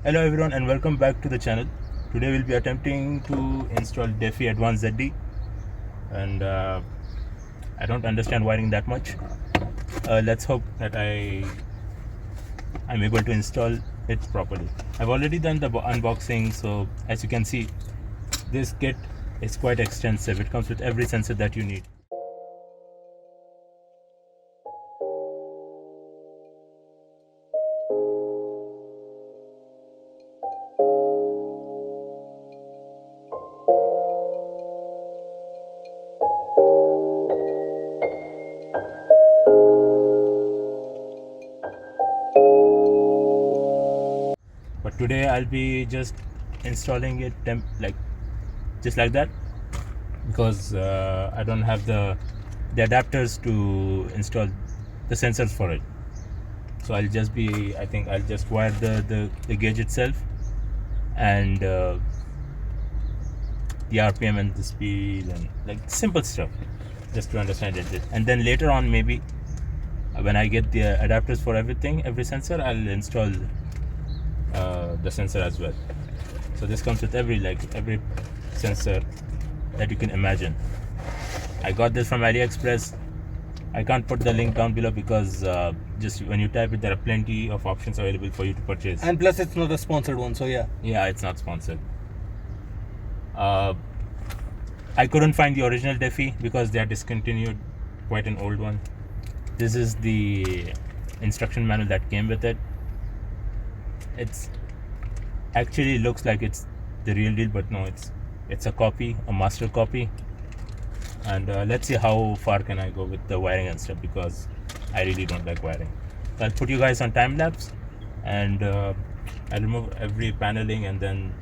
Hello everyone and welcome back to the channel. Today we'll be attempting to install DEFI Advanced ZD, and I don't understand wiring that much. Let's hope that I'm able to install it properly. I've already done the unboxing, so as you can see, this kit is quite extensive. It comes with every sensor that you need. But today I'll be just installing it just like that, because I don't have the adapters to install the sensors for it. So I think I'll just wire the gauge itself and the RPM and the speed and like simple stuff, just to understand it. And then later on, maybe when I get the adapters for every sensor, I'll install the sensor as well. So this comes with every sensor that you can imagine. I got this from AliExpress. I can't put the link down below because just when you type it, there are plenty of options available for you to purchase. And plus, it's not a sponsored one, so yeah. Yeah, it's not sponsored. I couldn't find the original DEFI because they are discontinued, quite an old one. This is the instruction manual that came with it. It's actually looks like it's the real deal, but no, it's a copy, a master copy. And let's see how far can I go with the wiring and stuff, because I really don't like wiring. So I'll put you guys on time lapse, and I'll remove every paneling, and then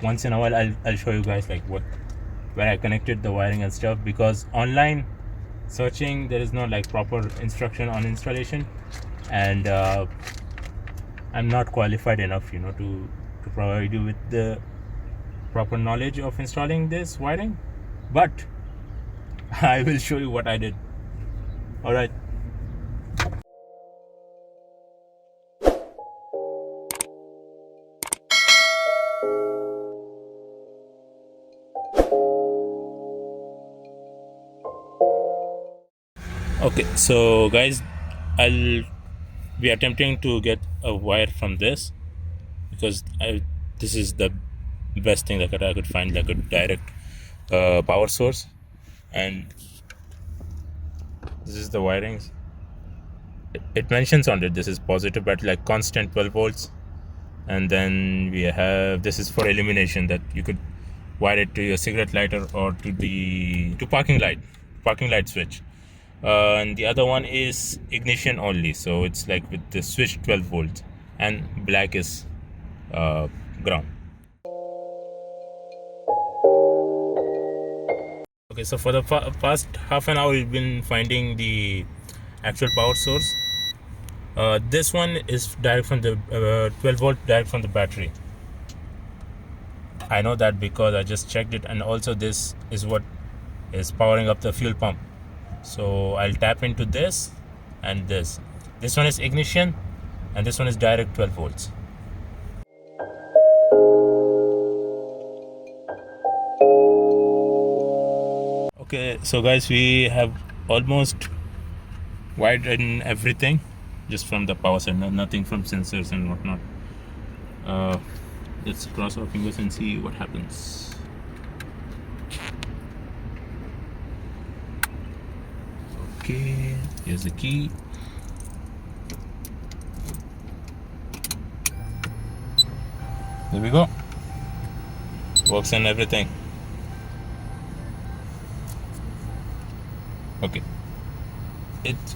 once in a while I'll show you guys like where I connected the wiring and stuff, because online searching there is no like proper instruction on installation, and I'm not qualified enough, to provide you with the proper knowledge of installing this wiring, but I will show you what I did. All right. Okay, so guys, I'll be attempting to get a wire from this, because this is the best thing that I could find, like a direct power source. And this is the wirings. It mentions on it this is positive, but like constant 12 volts. And then we have, this is for illumination, that you could wire it to your cigarette lighter or to parking light switch. And the other one is ignition only, so it's like with the switch 12 volts, and black is ground. Okay, so for the past half an hour we've been finding the actual power source. This one is direct from the 12 volt, direct from the battery. I know that because I just checked it, and also this is what is powering up the fuel pump. So I'll tap into this and this. This one is ignition, and this one is direct 12 volts. Okay, so guys, we have almost wired in everything, just from the power side, nothing from sensors and whatnot. Let's cross our fingers and see what happens. Okay, here's the key. There we go. Works and everything. Okay.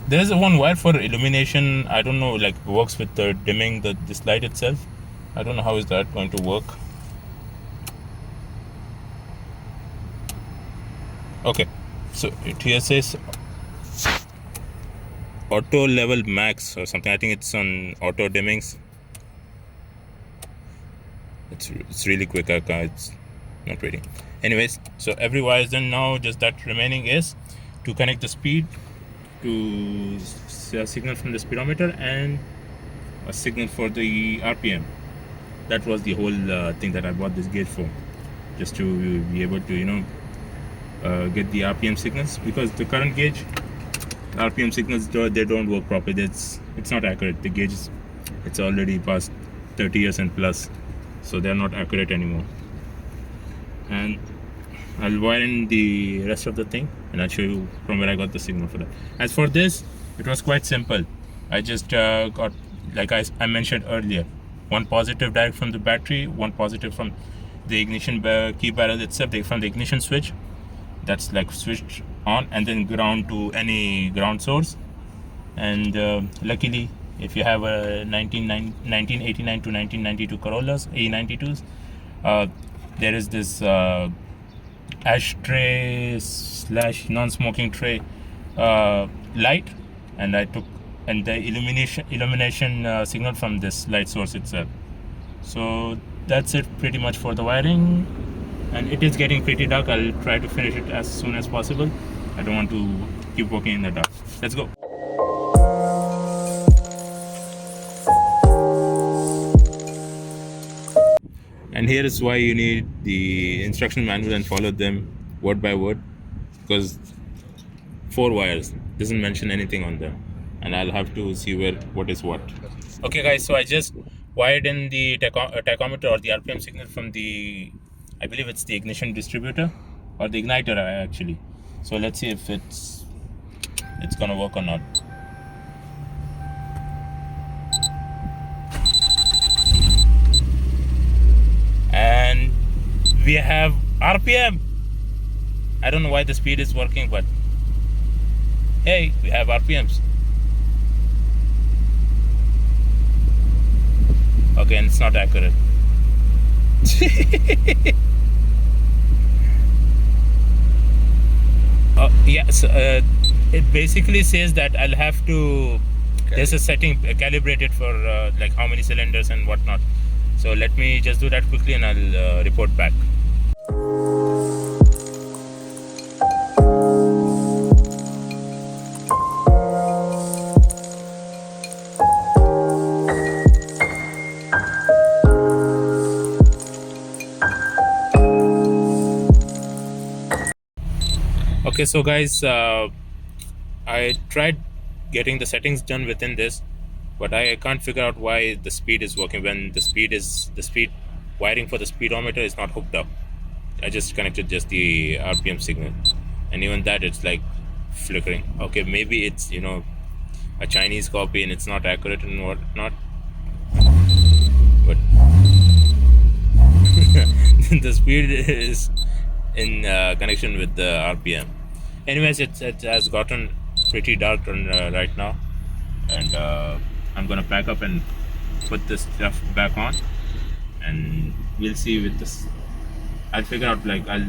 There's a one wire for illumination. I don't know, like works with the dimming this light itself. I don't know how is that going to work. Okay, so it here says auto level max or something. I think it's on auto dimmings. It's really quick. It's not ready. Anyways, so every wire is done now. Just that remaining is to connect the speed to a signal from the speedometer and a signal for the RPM. That was the whole thing that I bought this gauge for, just to be able to get the RPM signals, because the current gauge RPM signals they don't work properly. It's not accurate. The gauge it's already past 30 years and plus, so they're not accurate anymore. And I'll wire in the rest of the thing and I'll show you from where I got the signal for that. As for this, it was quite simple. I just got, like I mentioned earlier, one positive direct from the battery, one positive from the ignition key barrel itself, from the ignition switch. That's like switched on, and then ground to any ground source. And luckily, if you have a 1989 to 1992 Corollas, A92s, there is this ashtray / non-smoking tray light, and I took the illumination signal from this light source itself. So that's it pretty much for the wiring, and it is getting pretty dark. I'll try to finish it as soon as possible. I don't want to keep working in the dark. Let's go. And here is why you need the instruction manual and follow them word by word, because 4 wires doesn't mention anything on them, and I'll have to see what is what. Okay guys, so I just wired in the tachometer or the RPM signal from the, I believe it's the ignition distributor or the igniter actually. So let's see if it's gonna work or not. And we have RPM. I don't know why the speed is working, but hey, we have RPMs. Okay, and it's not accurate. Yes, it basically says that I'll have to. There's a setting calibrated for like how many cylinders and whatnot. So let me just do that quickly and I'll report back. Okay, so guys, I tried getting the settings done within this, but I can't figure out why the speed is working when the speed wiring for the speedometer is not hooked up. I just connected just the RPM signal, and even that it's like flickering. Okay, maybe it's a Chinese copy and it's not accurate and whatnot, but the speed is in connection with the RPM. Anyways, it has gotten pretty dark right now, and I'm gonna pack up and put this stuff back on, and we'll see with this. I'll figure out, like, I'll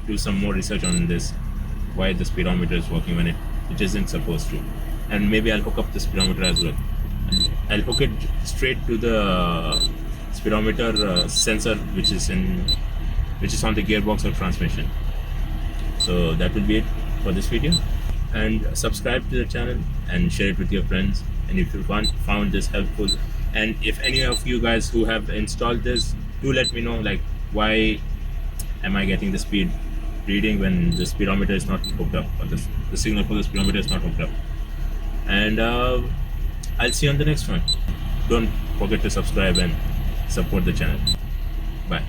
do some more research on this, why the speedometer is working when it isn't supposed to, and maybe I'll hook up the speedometer as well. I'll hook it straight to the speedometer sensor, which is on the gearbox or transmission. So that will be it for this video, and subscribe to the channel and share it with your friends. And if you found this helpful, and if any of you guys who have installed this, do let me know, like, why am I getting the speed reading when the speedometer is not hooked up, or the signal for the speedometer is not hooked up. And I'll see you on the next one. Don't forget to subscribe and support the channel. Bye.